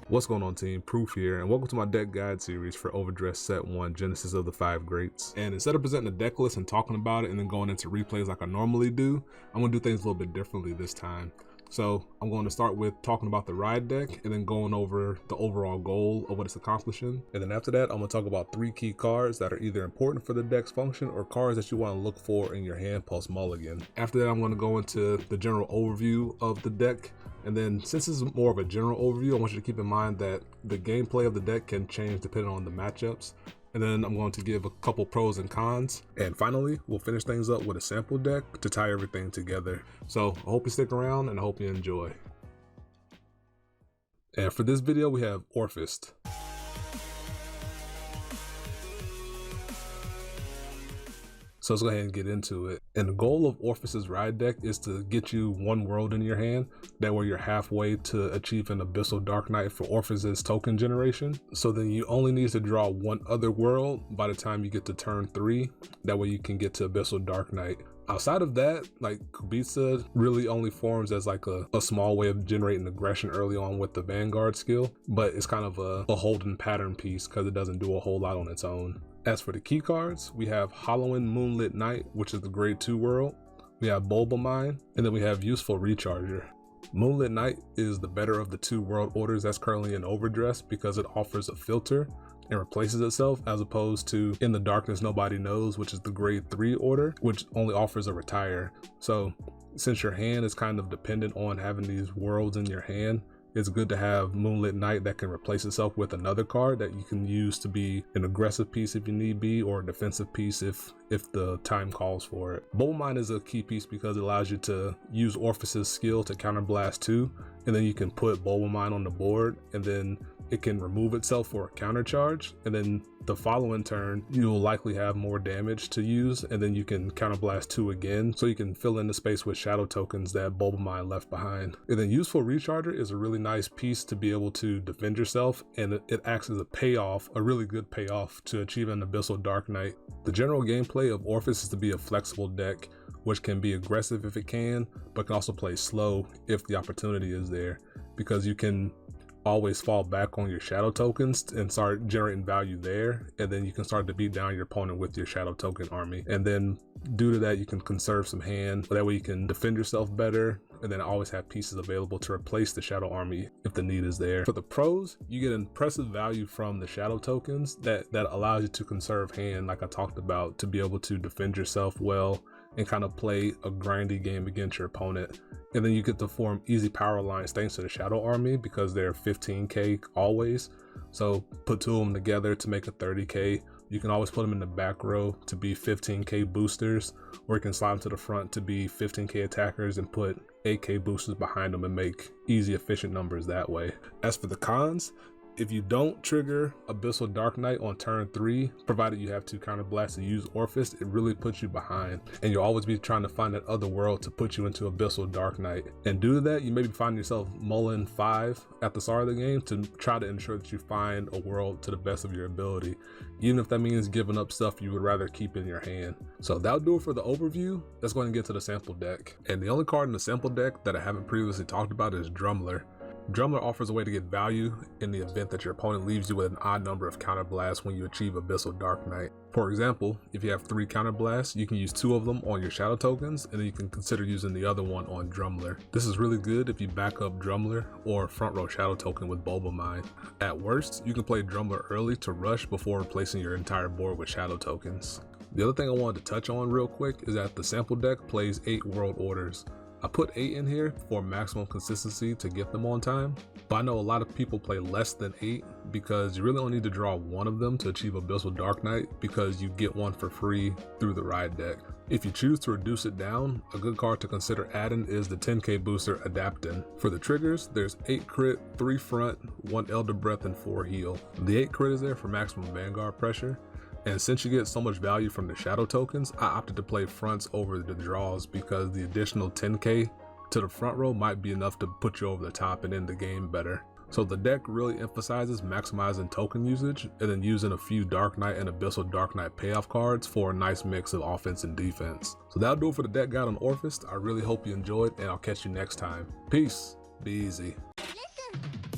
What's going on, team? Proof here, and welcome to my deck guide series for Overdressed Set 1, Genesis of the 5 Greats. And instead of presenting a deck list and talking about it and then going into replays like I normally do, I'm going to do things a little bit differently this time. So I'm going to start with talking about the ride deck and then going over the overall goal of what it's accomplishing. And then after that, I'm going to talk about 3 key cards that are either important for the deck's function or cards that you want to look for in your hand post mulligan. After that, I'm going to go into the general overview of the deck. And then since this is more of a general overview, I want you to keep in mind that the gameplay of the deck can change depending on the matchups. And then I'm going to give a couple pros and cons. And finally, we'll finish things up with a sample deck to tie everything together. So I hope you stick around and I hope you enjoy. And for this video, we have Orfist. So let's go ahead and get into it. And the goal of Orfist's ride deck is to get you 1 world in your hand. That way you're halfway to achieve an Abyssal Dark Knight for Orfist's token generation. So then you only need to draw 1 other world by the time you get to turn 3. That way you can get to Abyssal Dark Knight. Outside of that, like Kubica really only forms as like a small way of generating aggression early on with the Vanguard skill, but it's kind of a holding pattern piece because it doesn't do a whole lot on its own. As for the key cards, we have Halloween Moonlit Night, which is the grade 2 world. We have Bulba Mine, and then we have Useful Recharger. Moonlit Night is the better of the 2 world orders that's currently in Overdress because it offers a filter and replaces itself, as opposed to In the Darkness Nobody Knows, which is the grade 3 order, which only offers a retire. So since your hand is kind of dependent on having these worlds in your hand, it's good to have Moonlit Night that can replace itself with another card that you can use to be an aggressive piece if you need be, or a defensive piece if the time calls for it. Bulba Mine is a key piece because it allows you to use Orfist's skill to counterblast 2, and then you can put Bulba Mine on the board, and then it can remove itself for a counter charge, and then the following turn you'll likely have more damage to use, and then you can counterblast 2 again, so you can fill in the space with shadow tokens that Bulba Mine left behind. And then Useful Recharger is a really nice piece to be able to defend yourself, and it acts as a payoff, a really good payoff to achieve an Abyssal Dark Knight. The general gameplay of Orfist is to be a flexible deck, which can be aggressive if it can, but can also play slow if the opportunity is there, because you can always fall back on your shadow tokens and start generating value there, and then you can start to beat down your opponent with your shadow token army. And then due to that, you can conserve some hand, that way you can defend yourself better, and then always have pieces available to replace the shadow army if the need is there. For the pros, you get impressive value from the shadow tokens that allows you to conserve hand, like I talked about, to be able to defend yourself well and kind of play a grindy game against your opponent. And then you get to form easy power lines thanks to the shadow army because they're 15k always. So put 2 of them together to make a 30k. You can always put them in the back row to be 15k boosters, or you can slide them to the front to be 15k attackers and put 8k boosters behind them and make easy efficient numbers that way. As for the cons, if you don't trigger Abyssal Dark Knight on turn 3, provided you have 2 counterblasts to use Orfist, it really puts you behind, and you'll always be trying to find that other world to put you into Abyssal Dark Knight. And due to that, you may be finding yourself mulling 5 at the start of the game to try to ensure that you find a world to the best of your ability, even if that means giving up stuff you would rather keep in your hand. So that'll do it for the overview. Let's go ahead and get to the sample deck. And the only card in the sample deck that I haven't previously talked about is Drummler. Drummler offers a way to get value in the event that your opponent leaves you with an odd number of counterblasts when you achieve Abyssal Dark Knight. For example, if you have 3 counterblasts, you can use 2 of them on your shadow tokens, and then you can consider using the other one on Drummler. This is really good if you back up Drummler or front row shadow token with Bulba Mine. At worst, you can play Drummler early to rush before replacing your entire board with shadow tokens. The other thing I wanted to touch on real quick is that the sample deck plays 8 world orders. I put 8 in here for maximum consistency to get them on time, but I know a lot of people play less than 8 because you really only need to draw 1 of them to achieve Abyssal Dark Knight because you get 1 for free through the ride deck. If you choose to reduce it down, a good card to consider adding is the 10k booster Adaptin. For the triggers, there's 8 crit, 3 front, 1 Elder Breath, and 4 heal. The 8 crit is there for maximum Vanguard pressure. And since you get so much value from the shadow tokens, I opted to play fronts over the draws because the additional 10k to the front row might be enough to put you over the top and end the game better. So the deck really emphasizes maximizing token usage and then using a few Dark Knight and Abyssal Dark Knight payoff cards for a nice mix of offense and defense. So that'll do it for the deck guide on Orfist. I really hope you enjoyed, and I'll catch you next time. Peace. Be easy. Listen.